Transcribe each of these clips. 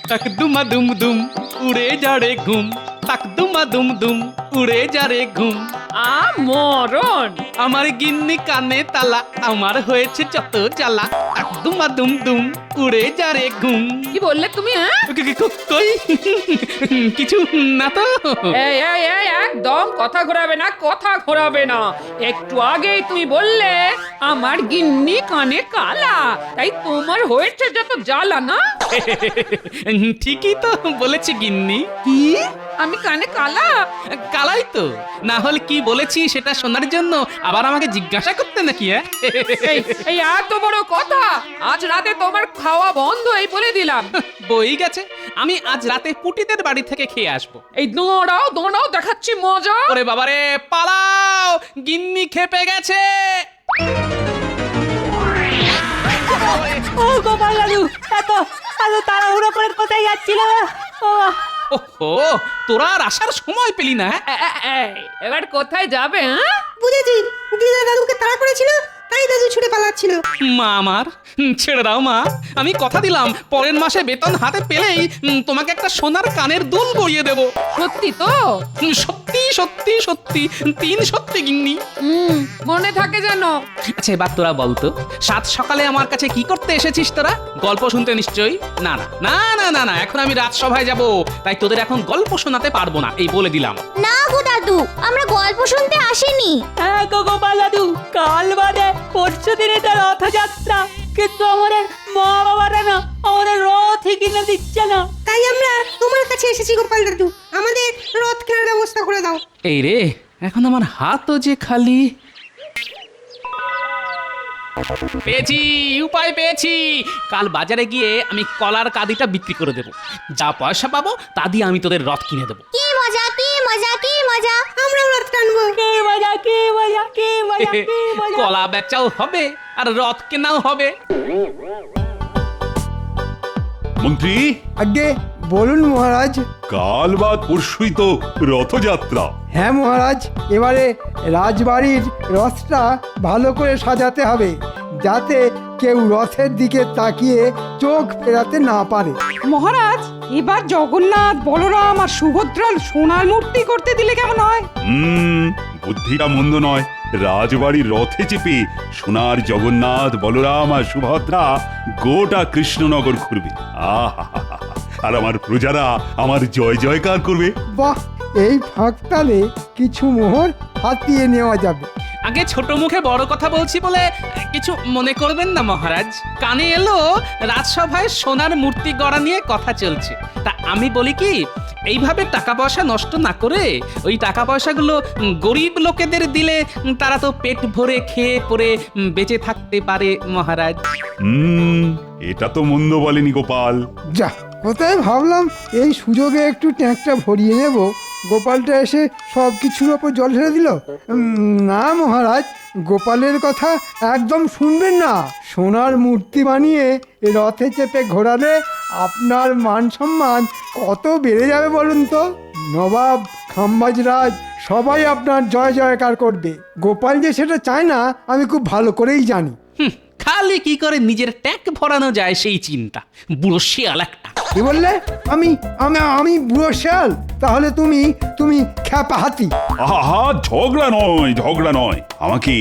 তাক দুমা দুম দুম উড়ে যা রে ঘুম, তাক দুমা দুম দুম উড়ে যা রে ঘুম। মরণ। আমার গিন্নি কানে তালা, আমার হয়েছে যত জ্বালা, তাক দুমা দুম দুম উড়ে যা রে ঘুম। কি বললে তুমি? হ্যাঁ, কই কিছু না তো। এই এই এই একদম কথা ঘোরাবে না, কথা ঘোরাবে না। একটু আগেই তুমি বললে আমার গিন্নি কানে কালা, তাই তোমার হয়েছে যত জ্বালা না। ঠিকই তো বলেছি গিন্নি। কি? আমি কানে কালা? কালাই তো, না হলে কি বলেছি সেটা শোনার জন্য আবার আমাকে জিজ্ঞাসা করতে নাকি? এই এই এত বড় কথা, আজ রাতে তোমার খাওয়া বন্ধ, এই বলে দিলাম। বই গেছে, আমি আজ রাতে পুটিদের বাড়ি থেকে খেয়ে আসবো। এই দৌড়াও দৌড়াও, দেখাচ্ছি মজা। ওরে বাবারে, পালাও, গিন্নি খেপে গেছে। ও গোপাল দাদু, এত তাড়াহুড়ো করে কোথায় যাচ্ছিল? ওহো, তোরা আর আসার সময় পেলি না? এবার কোথায় যাবে? হ্যাঁ, বুঝেছি, দিদা দাদুকে তাড়া করেছিল, তাই দাদু ছুটে পালাচ্ছিল। মা আমার, ছেড়ে দাও মা, আমি কথা দিলাম পরের মাসে বেতন হাতে পেলেই তোমাকে একটা সোনার কানের দুল গড়িয়ে দেবো। সত্যি তো? সত্যি সত্যি সত্যি, 3 সত্যি গিন্নি। মনে থাকে যেন। আচ্ছা এবার তোরা বলতো, সাত সকালে আমার কাছে কি করতে এসেছিস তোরা? গল্প শুনতে নিশ্চয়ই? না না না না না না, এখন আমি রাজসভায় যাব, তাই তোদের এখন গল্প শোনাতে পারবো না, এই বলে দিলাম। না গো দাদু, আমরা গল্প শুনতে আসিনি। হ্যাঁ গো গোপাল দাদু, কাল বাদে পরশু দিনে তো রথযাত্রা, কিন্তু আমাদের মা বাবারা না আমাদের রথই কিনে দিচ্ছে না। তাই আমরা তোমার কাছে এসেছি গোপাল দাদু, আমাদের রথ কেনার ব্যবস্থা করে দাও। এই রে, এখন আমার হাতও যে খালি। পেয়েছি, উপায় পেয়েছি। কাল বাজারে গিয়ে আমি কলার কাদিটা বিক্রি করে দেবো, যা পয়সা পাবো তা দিয়ে আমি তোদের রথ কিনে দেবো। কি মজা কি মজা কি মজা! আমরাও রথ টানবো। কি মজা কি মজা কি মজা কি মজা! কলা বেচাও হবে আর রথ কেনাও হবে। মন্ত্রী, আগে বলুন মহারাজ। কাল বা পরশুই তো রথযাত্রা। হ্যাঁ মহারাজ, এবারে রাজবাড়ির রথটা ভালো করে সাজাতে হবে, যাতে কেউ রথের দিকে তাকিয়ে চোখ ফেরাতে না পারে। মহারাজ, এবার জগন্নাথ, বলরাম আর সুভদ্রার সোনার মূর্তি করতে দিলে কেমন হয়? বুদ্ধিটা মন্দ নয়। রাজবাড়ির রথে চেপে সোনার জগন্নাথ, বলরাম আর সুভদ্রা গোটা কৃষ্ণনগর ঘুরবে। আহা, আর আমার প্রজারা আমার জয় জয়কার করবে। বাহ, এই ফাঁকতালে কিছু মোহর হাতিয়ে নেওয়া যাবে। আগে ছোট মুখে বড় কথা বলছি বলে কিছু মনে করবেন না মহারাজ। কানে এলো রাজসভায় সোনার মূর্তি গড়া নিয়ে কথা চলছে, তা আমি বলি কি, এইভাবে টাকা পয়সা নষ্ট না করে ওই টাকা পয়সাগুলো গরিব লোকেদের দিলে তারা তো পেট ভরে খেয়ে পরে বেঁচে থাকতে পারে মহারাজ। এটা তো মন্দ বলেনি গোপাল। যা, কোথায় ভাবলাম এই সুযোগে একটু ট্যাঙ্কটা ভরিয়ে নেব, গোপালটা এসে সব কিছুর ওপর জল ঢেলে দিল। না মহারাজ, গোপালের কথা একদম শুনবেন না। সোনার মূর্তি বানিয়ে রথে চেপে ঘোরালে আপনার মান সম্মান কত বেড়ে যাবে বলুন তো। নবাব, খাম্বাজরাজ সবাই আপনার জয় জয়কার করবে। গোপাল যে সেটা চায় না আমি খুব ভালো করেই জানি। খালি কি করে নিজের ট্যাঙ্ক ভরানো যায় সেই চিন্তা, বুড়ো শিয়াল একটা। কি বললে? আমি আমি আমি বুড়ো শেয়াল? তাহলে তুমি খ্যাপা হাতি। আহা, ঝগড়া নয়, ঝগড়া নয়। আমাকে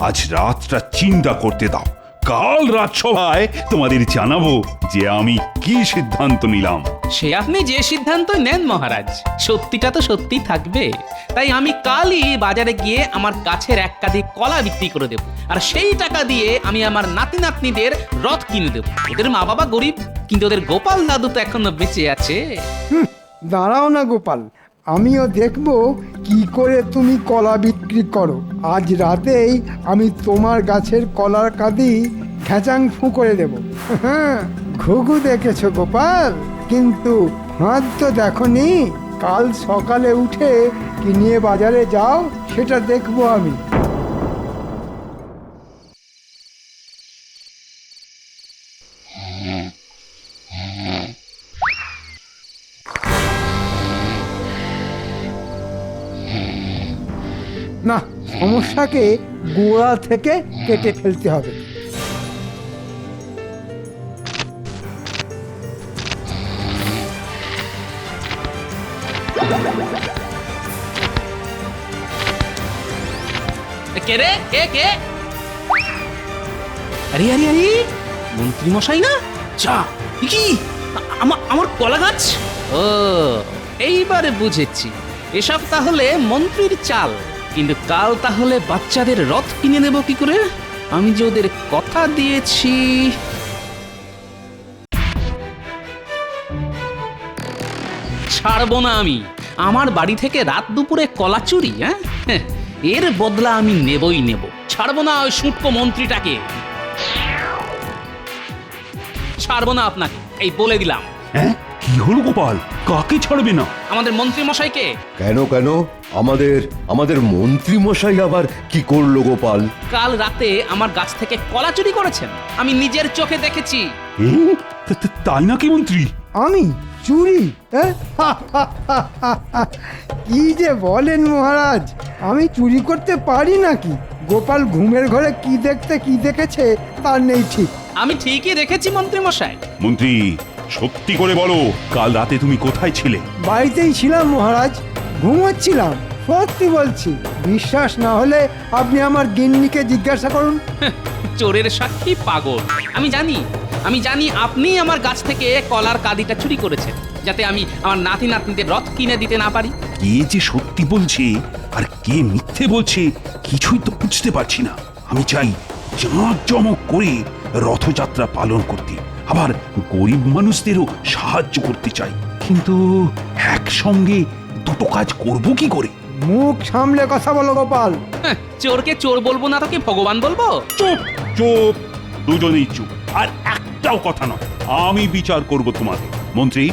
আজ রাতটা চিন্তা করতে দাও। কাল রাজসভায় তোমাদের জানাবো যে আমি কি সিদ্ধান্ত নিলাম। সে আপনি যে সিদ্ধান্ত নেন মহারাজ, সত্যিটা তো সত্যি থাকবে। তাই আমি কালই বাজারে গিয়ে আমার গাছের এক কাঁদি কলা বিক্রি করে দেব, আর সেই টাকা দিয়ে আমি আমার নাতি নাতনিদের রথ কিনে দেব। ওদের মা বাবা গরিব, কিন্তু ওদের গোপাল দাদু তো এখনো বেঁচে আছে। দাঁড়াও না গোপাল, আমিও দেখব কি করে তুমি কলা বিক্রি করো। আজ রাতেই আমি তোমার গাছের কলার কাঁদি ঘ্যাচাং ফু করে দেব। ঘুঘু দেখেছো গোপাল, কিন্তু হাত তো দেখোনি। কাল সকালে উঠে কি নিয়ে বাজারে যাও সেটা দেখবো আমি। না, সমস্যাকে গোড়া থেকে কেটে ফেলতে হবে। কে রে কে আরে আরে আরে মন্ত্রী মশাই না যা কি আমার কলা গাছ ও এইবারে বুঝেছি এসব তাহলে মন্ত্রীর চাল কিন্তু কাল তাহলে বাচ্চাদের রথ কিনে নেব কি করে আমি যে ওদের কথা দিয়েছি ছাড়বো না আমি আমার বাড়ি থেকে রাত দুপুরে কলা চুরি হ্যাঁ এর বদলা আমি নেবই নেব ছাড়বো না ওই সূক্ষ্ম মন্ত্রীটাকে ছাড়বো না আপনাকে এই বলে দিলাম হ্যাঁ কি হলো গোপাল কাকে ছাড়বে না আমাদের মন্ত্রী মশাইকে কেন কেন আমাদের মন্ত্রী মশাই আবার কি করলো গোপাল? কাল রাতে আমার গাছ থেকে কলা চুরি করেছেন আমি নিজের চোখে দেখেছি তাই নাকি মন্ত্রী? আমি চুরি কি যে বলেন মহারাজ আমি চুরি করতে পারি নাকি গোপাল ঘুমের ঘরে কি দেখেছে তার নেই ঠিক আমি ঠিকই দেখেছি মন্ত্রী মশাই মন্ত্রী সত্যি করে বলো কাল রাতে তুমি কোথায় ছিলে? বাড়িতেই ছিলাম মহারাজ ঘুমোচ্ছিলাম সত্যি বলছি বিশ্বাস না হলে আপনি আমার গিন্নিকে জিজ্ঞাসা করুন চোরের সাক্ষী পাগল আমি জানি আপনি আমার গাছ থেকে কলার কাদিটা চুরি করেছেন যাতে আমি আমার নাতি নাতনিদের রথ কিনে দিতে না পারি কে যে সত্যি বলছে আর কে মিথ্যে বলছে কিছুই তো বুঝতে পারছি না আমি চাই জাঁকজমক করে রথযাত্রা পালন করতে আবার গরিব মানুষদেরও সাহায্য করতে চাই কিন্তু একসঙ্গে দুটো কাজ করব কি করে? মুখ সামলে কথা বলো গোপাল চোরকে চোর বলবো না তো কি ভগবান বলবো চুপ চুপ দুজনেই চুপ আর একটাও কথা নয় আমি বিচার করব তোমাদের মন্ত্রী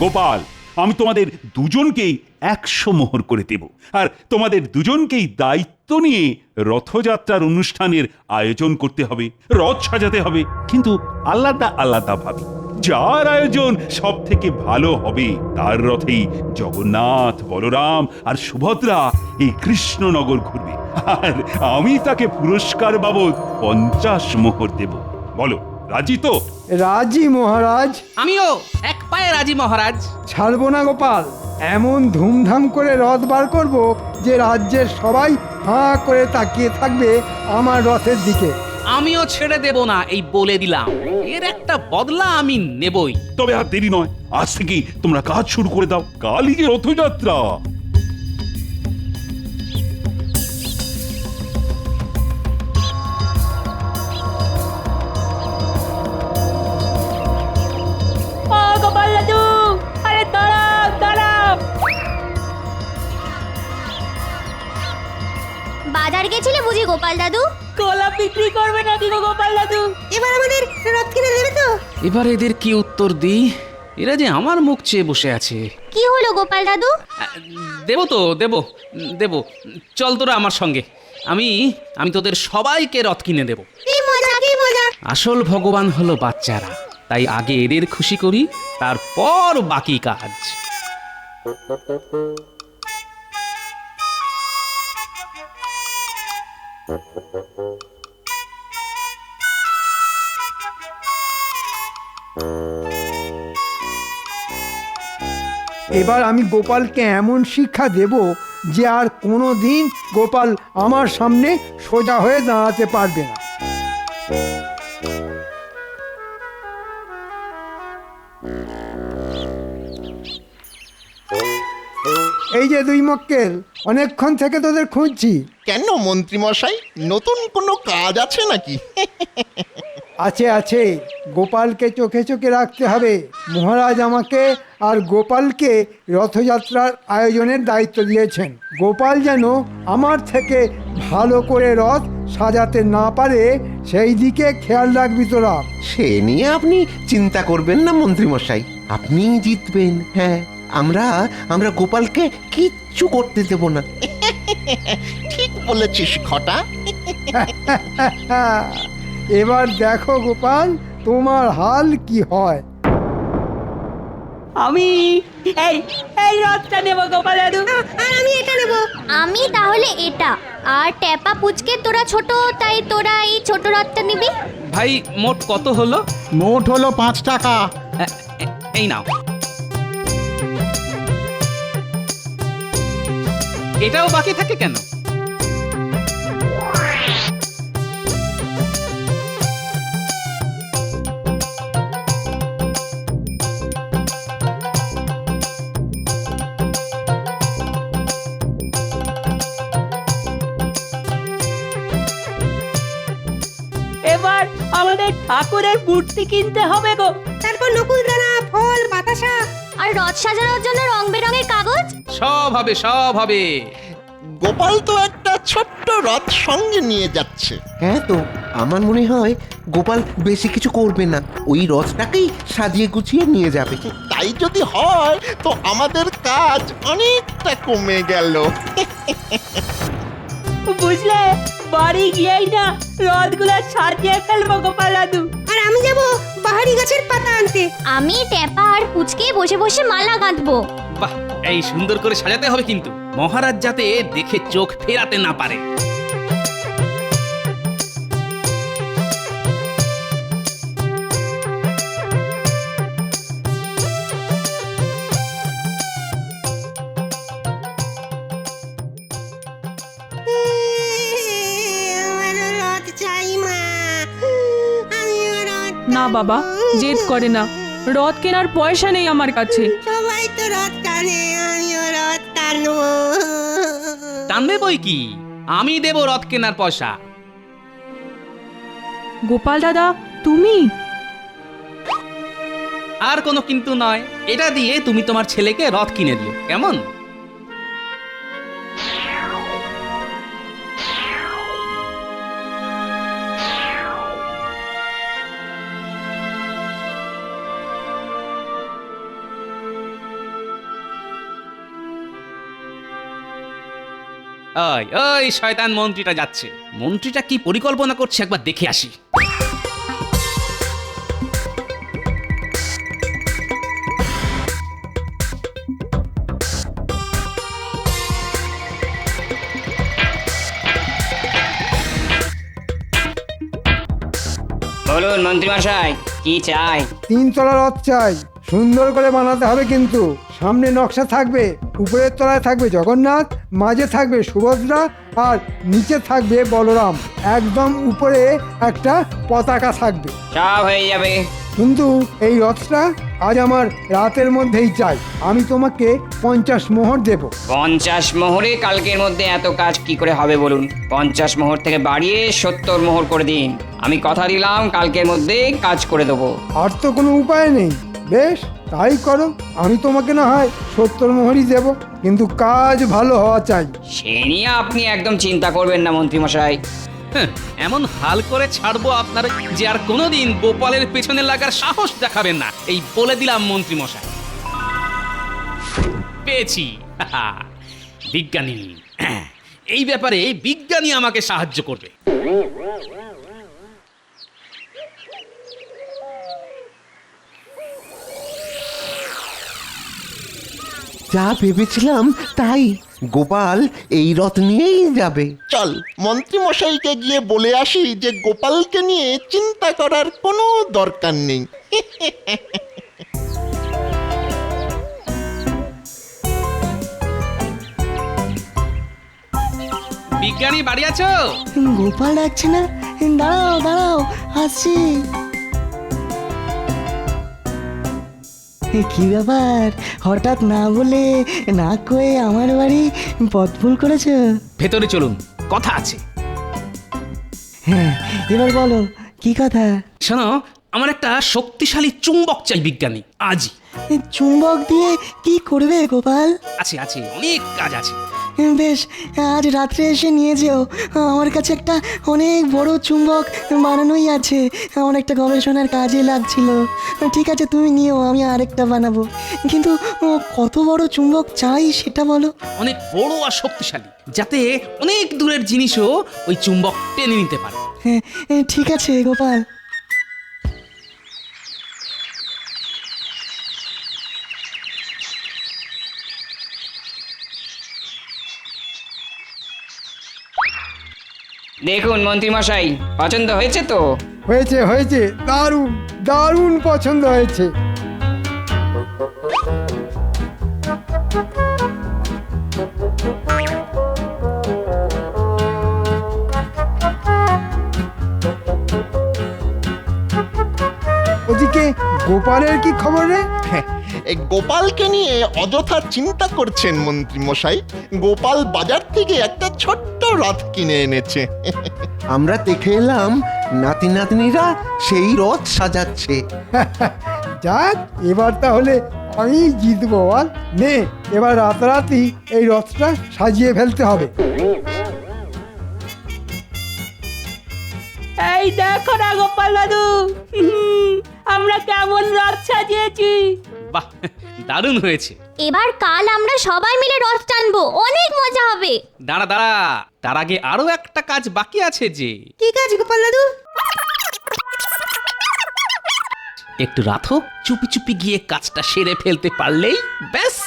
গোপাল আমি তোমাদের দুজনকেই 100 মোহর করে দেব আর তোমাদের দুজনকেই দায়িত্ব নিয়ে রথযাত্রার অনুষ্ঠানের আয়োজন করতে হবে রথ সাজাতে হবে কিন্তু আলাদা আলাদা ভাবে যার আয়োজন সব থেকে ভালো হবে তার রথেই জগন্নাথ বলরাম আর সুভদ্রা এই কৃষ্ণনগর ঘুরবে আর আমি তাকে পুরস্কার বাবদ 50 মোহর দেব বলো রাজি তো? রাজি মহারাজ আমিও এক পায়ে রাজি মহারাজ ছাড়বো না গোপাল এমন ধুমধাম করে রথ বার করব যে রাজ্যের সবাই হাঁ করে তাকিয়ে থাকবে আমার রথের দিকে আমিও ছেড়ে দেব না এই বলে দিলাম এর একটা বদলা আমি নেবই তবে আর দেরি নয় আজ থেকে তোমরা কাজ শুরু করে দাও কালই যে রথযাত্রা ও গোপাল দাদু আরে দাঁড়াও বাজার গেছিলে বুঝি গোপাল দাদু? কলা বিক্রি করবে নাকি গো গোপাল দাদু এবার আমাদের রথ কিনে দেবে তো? এবার এদের কি উত্তর দিই এরা যে আমার মুখ চেয়ে বসে আছে কি হলো গোপাল দাদু? দেব তো দেব চল তোরা আমার সঙ্গে আমি তোদের সবাইকে রথ কিনে দেব কি মজা আসল ভগবান হলো বাচ্চারা তাই আগে এদের খুশি করি তারপর বাকি কাজ এবার আমি গোপালকে এমন শিক্ষা দেব যে আর কোনো দিন গোপাল আমার সামনে সোজা হয়ে দাঁড়াতে পারবে না এই যে দুই মক্কেল অনেকক্ষণ থেকে তোদের খুঁজছি কেন মন্ত্রী মশাই নতুন কোনো কাজ আছে নাকি? আছে গোপালকে চোখে চোখে রাখতে হবে মহারাজ আমাকে আর গোপালকে রথযাত্রার আয়োজনের দায়িত্ব দিয়েছেন গোপাল যেন আমার থেকে ভালো করে রথ সাজাতে না পারে সেই দিকে খেয়াল রাখবি তোরা সে নিয়ে আপনি চিন্তা করবেন না মন্ত্রী মশাই আপনি জিতবেন হ্যাঁ আমরা গোপালকে কিচ্ছু করতে দেব না ঠিক বলেছিস খটা এবার দেখো গোপাল তোমার হাল কি হয় আমি এই রথটা নেব গোপাল দাদু আর আমি এটা নেব আমি তাহলে এটা আর টেপা পুচকে তোরা ছোট তাই তোরা এই ছোট রথটা নিবি। ভাই মোট কত হলো? মোট হলো 5 টাকা। এই নাও এটাও বাকি থাকে কেন? এবার আমাদের ঠাকুরের মূর্তি কিনতে হবে গো। তারপর নকুলদানা ফল বাতাসা। আর রথ সাজানোর জন্য রং বেরঙের কাগজ। সব হবে, সব হবে। গোপাল তো একটা ছোট্ট রথ সঙ্গে নিয়ে যাচ্ছে। হ্যাঁ তো আমার মনে হয় গোপাল বেশি কিছু করবে না, ওই রথটাকেই সাজিয়ে গুছিয়ে নিয়ে যাবে। তাই যদি হয় তো আমাদের কাজ অনেকটা কমে গেল। বুঝলে, বাড়ি গিয়েই না রথগুলো সাজিয়ে ফেলবো গোপাল দাদু। আর আমি যাব বাহারি গাছের পাতা আনতে। আমি টেপা আর পুচকে বসে বসে মালা গাঁথবো। বাহ, এই সুন্দর করে সাজাতে হবে কিন্তু, মহারাজ যাতে দেখে চোখ ফেরাতে না পারে। আমার রথ চাই মা, আমি রথ। না বাবা, জেদ করে না, রথ কেনার পয়সা নেই আমার কাছে। সবাই তো রথ টানে, আমিও রথ টানবো। টানবে বই কি, আমি দেব রথ কেনার পয়সা। গোপাল দাদা, তুমি? আর কোনো কিন্তু নয়, এটা দিয়ে তুমি তোমার ছেলেকে রথ কিনে দিও, কেমন? ওই ওই শয়তান মন্ত্রীটা যাচ্ছে। মন্ত্রীটা কি পরিকল্পনা করছে একবার দেখে আসি। বলুন মন্ত্রীমশাই, কি চাই? 3 তলা রথ চাই, সুন্দর করে বানাতে হবে কিন্তু। সামনে নকশা থাকবে, উপরের তলায় থাকবে জগন্নাথ, মাঝে থাকবে সুভদ্রা, আর নিচে থাকবে বলরাম। একদম উপরে একটা পতাকা থাকবে। সব হয়ে যাবে। কিন্তু এই রথটা আজ আমার রাতের মধ্যেই চাই। আমি তোমাকে 50 মোহর দেব। 50 মোহরে কালকের মধ্যে এত কাজ কি করে হবে বলুন? 50 মোহর থেকে বাড়িয়ে 70 মোহর করে দিন। আমি কথা দিলাম কালকের মধ্যে কাজ করে দেবো। আর তো কোনো উপায় নেই। বেশ, তাই করো। আমি তোমাকে না হয় 70 মোহরই দেব, কিন্তু কাজ ভালো হওয়া চাই। সে নিয়ে আপনি একদম চিন্তা করবেন না মন্ত্রীমশাই। হ্যাঁ, এমন হাল করে ছাড়বো আপনার যে আর কোনোদিন গোপালের পেছনে লাগার সাহস দেখাবেন না, এই বলে দিলাম মন্ত্রী মশাই। পেয়েছি বিজ্ঞানী। এই ব্যাপারে বিজ্ঞানী আমাকে সাহায্য করবে। যা ভেবেছিলাম তাই, গোপাল এই রথ নিয়েই যাবে। চল মন্ত্রী মশাইকে গিয়ে বলে আসি যে গোপালকে নিয়ে চিন্তা করার কোনো দরকার নেই। বিজ্ঞানী বাড়ি আছো? গোপাল ডাকছে না? দাঁড়াও দাঁড়াও, আসছি। কি ব্যাপার, হঠাৎ না বলে না কয়ে আমার বাড়ি পথ ভুল করেছো? ভেতরে চলুন, কথা আছে। হ্যাঁ, এবার বলো কি কথা? শোনো, আমার একটা শক্তিশালী চুম্বক চাই বিজ্ঞানী, আজই। চুম্বক দিয়ে কি করবে গোপাল? আছে আছে, অনেক কাজ আছে। বেশ, আজ রাত্রে এসে নিয়ে যেও। আমার কাছে একটা অনেক বড় চুম্বক বানানোই আছে, আমার একটা গবেষণার কাজে লাগছিল। ঠিক আছে, তুমি নিও, আমি আরেকটা বানাবো। কিন্তু কত বড় চুম্বক চাই সেটা বলো। অনেক বড় আর শক্তিশালী, যাতে অনেক দূরের জিনিসও ওই চুম্বক টেনে নিতে পারে। হ্যাঁ, ঠিক আছে গোপাল। দেখুন মন্ত্রীমশাই, পছন্দ হয়েছে তো? হয়েছে হয়েছে, দারুণ দারুণ পছন্দ হয়েছে। ওদিকে গোপালের কি খবর রে? এই গোপালকে নিয়ে অযথা চিন্তা করছেন মন্ত্রী মশাই। গোপাল বাজার থেকে একটা ছোট্ট রথ কিনে এনেছে। আমরা দেখে এলাম নাতি নাতনিরা সেই রথ সাজাচ্ছে। যাক, এবার তাহলে আমি জিতবো বল। নে, এবার রাতারাতি এই রথটা সাজিয়ে ফেলতে হবে। এই দেখো না গোপাল দাদু, আমরা কেমন রথ সাজিয়েছি। বাহ, দারুণ হয়েছে। এবার কাল আমরা সবাই মিলে রথ টানবো, অনেক মজা হবে। দাঁড়া দাঁড়া, তার আগে আরো একটা কাজ বাকি আছে যে। কি কাজ গোপাল দাদু? একটু রাখো, চুপি চুপি গিয়ে কাজটা সেরে ফেলতে পারলেই ব্যাস।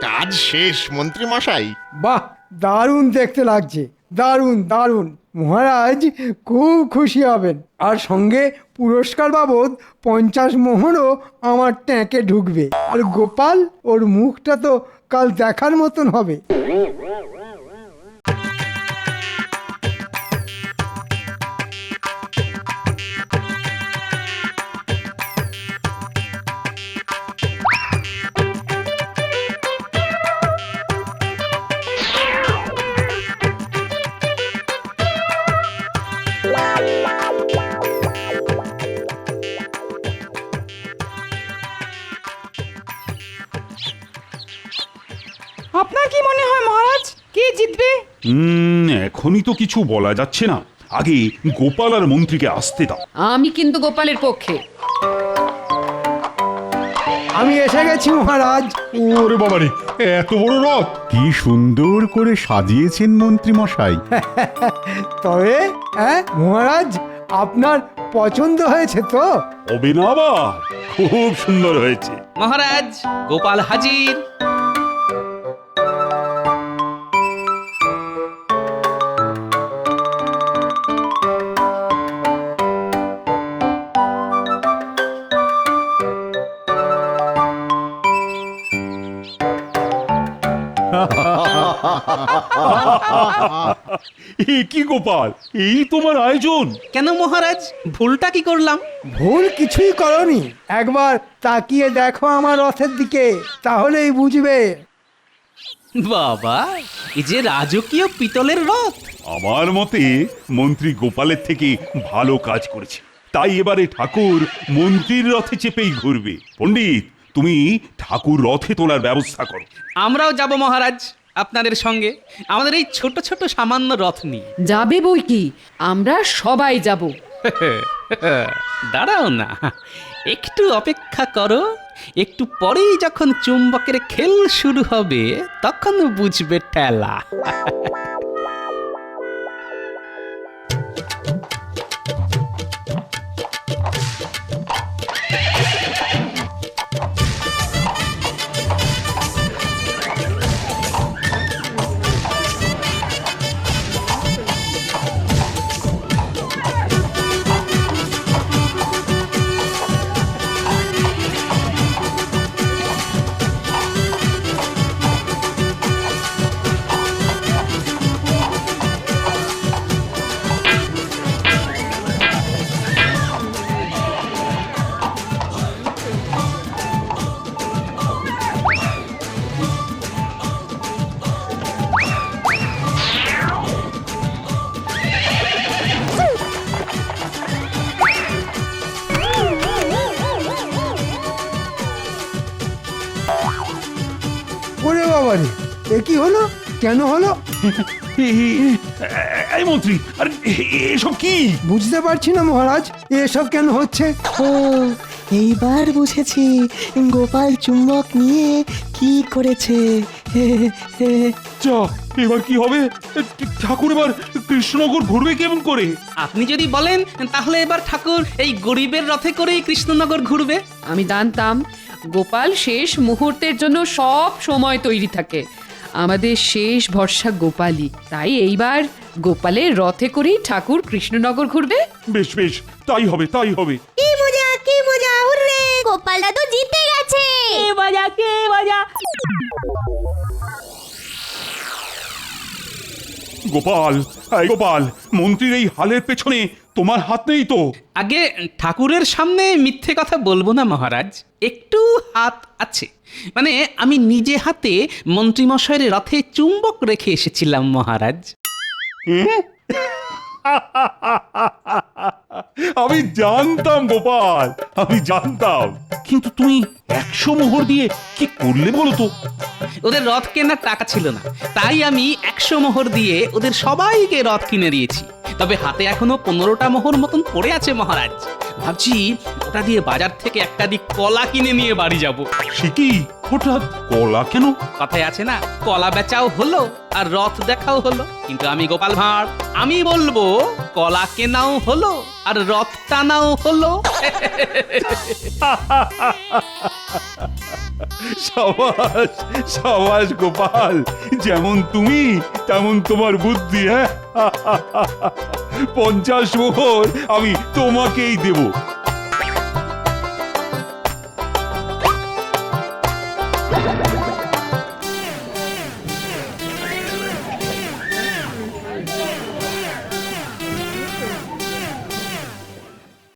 কাজ শেষ মন্ত্রী মশাই। বাহ, দারুণ দেখতে লাগছে, দারুণ দারুণ। মহারাজ খুব খুশি হবেন, আর সঙ্গে পুরস্কার বাবদ 50 মোহরও আমার ট্যাঁকে ঢুকবে। আর গোপাল, ওর মুখটা তো কাল দেখার মতন হবে। আপনার কি মনে হয় মহারাজ, কে জিতবে? এখনই তো কিছু বলা যাচ্ছে না, আগে গোপাল আর মন্ত্রীকে আসতে দাও। আমি কিন্তু গোপালের পক্ষে। আমি এসে গেছি মহারাজ। ওরে বাবারে, এত বড় রথ! কি সুন্দর করে সাজিয়েছেন মন্ত্রী মশাই। তবে মহারাজ, আপনার পছন্দ হয়েছে তো? হবে না আবার, খুব সুন্দর হয়েছে। মহারাজ, গোপাল হাজির। এ কি গোপাল, এই তোমার আয়োজন? কেন মহারাজ, ভুলটা কি করলাম? ভুল কিছুই করনি, একবার তাকিয়ে দেখো আমার রথের দিকে, তাহলেই বুঝবে। বাবা, এই যে রাজকীয় পিতলের রথ। আমার মতে মন্ত্রী গোপালের থেকে ভালো কাজ করেছে, তাই এবারে ঠাকুর মন্ত্রীর রথে চেপেই ঘুরবে। পণ্ডিত, তুমি ঠাকুর রথে তোলার ব্যবস্থা করো। আমরাও যাব মহারাজ আপনাদের সঙ্গে, আমাদের এই ছোট ছোট সামান্য রথ নিয়ে। যাবে বই কি, আমরা সবাই যাব। দাঁড়াও না, একটু অপেক্ষা করো, একটু পরেই যখন চুম্বকের খেল শুরু হবে তখন বুঝবে ঠেলা। ওরে বাবারে, এ কি হলো? কেন হলো? এই মন্ত্রী, আরে এসব কি? বুঝতে পারছি না মহারাজ, এসব কেন হচ্ছে। ও, এইবার বুঝেছি গোপাল চুম্বক নিয়ে কি করেছে। যা, এবার কি হবে? ঠাকুর এবার কৃষ্ণনগর ঘুরবে কেমন করে? আপনি যদি বলেন তাহলে এবার ঠাকুর এই গরিবের রথে করেই কৃষ্ণনগর ঘুরবে। আমি জানতাম গোপাল শেষ মুহূর্তের জন্য সব সময় তৈরি থাকে। আমাদের শেষ ভরসা গোপালই, তাই এইবার গোপালের রথে করেই ঠাকুর কৃষ্ণনগর ঘুরবে। বেশ বেশ, তাই হবে তাই হবে। কি মজা, কি মজা, হুররে! গোপাল দাদু জিতে গেছে। কে মজা, কে মজা! গোপাল, এই গোপাল, মন্ত্রীর এই হালের পেছনে তোমার হাত নেই তো? আগে ঠাকুরের সামনে মিথ্যে কথা বলবো না মহারাজ, একটু হাত আছে। মানে আমি নিজে হাতে মন্ত্রীমশাইয়ের রথে চুম্বক রেখে এসেছিলাম মহারাজ। আমি জানতাম গোপাল, আমি জানতাম, কিন্তু তুমি 100 মোহর দিয়ে কি করলে বলো তো? ওদের রথ কেনার টাকা ছিল না, তাই আমি 100 মোহর দিয়ে ওদের সবাইকে রথ কিনে দিয়েছি। তবে হাতে এখনো 15টা মোহর মতন পড়ে আছে মহারাজ। ভাবছি ওটা দিয়ে বাজার থেকে একটা দিক কলা কিনে নিয়ে বাড়ি যাব। সে কি, হঠাৎ কলা কেন? কথায় আছে না, কলা বেচাও হলো আর রথ দেখাও হলো। কিন্তু আমি গোপাল ভাঁড়, আমি বলবো কলা কেনাও হলো আর রথ টানাও হলো। সাবাস সাবাস গোপাল, যেমন তুমি তেমন তোমার বুদ্ধি। হ্যাঁ, 50 মোহর আমি তোমাকেই দেব।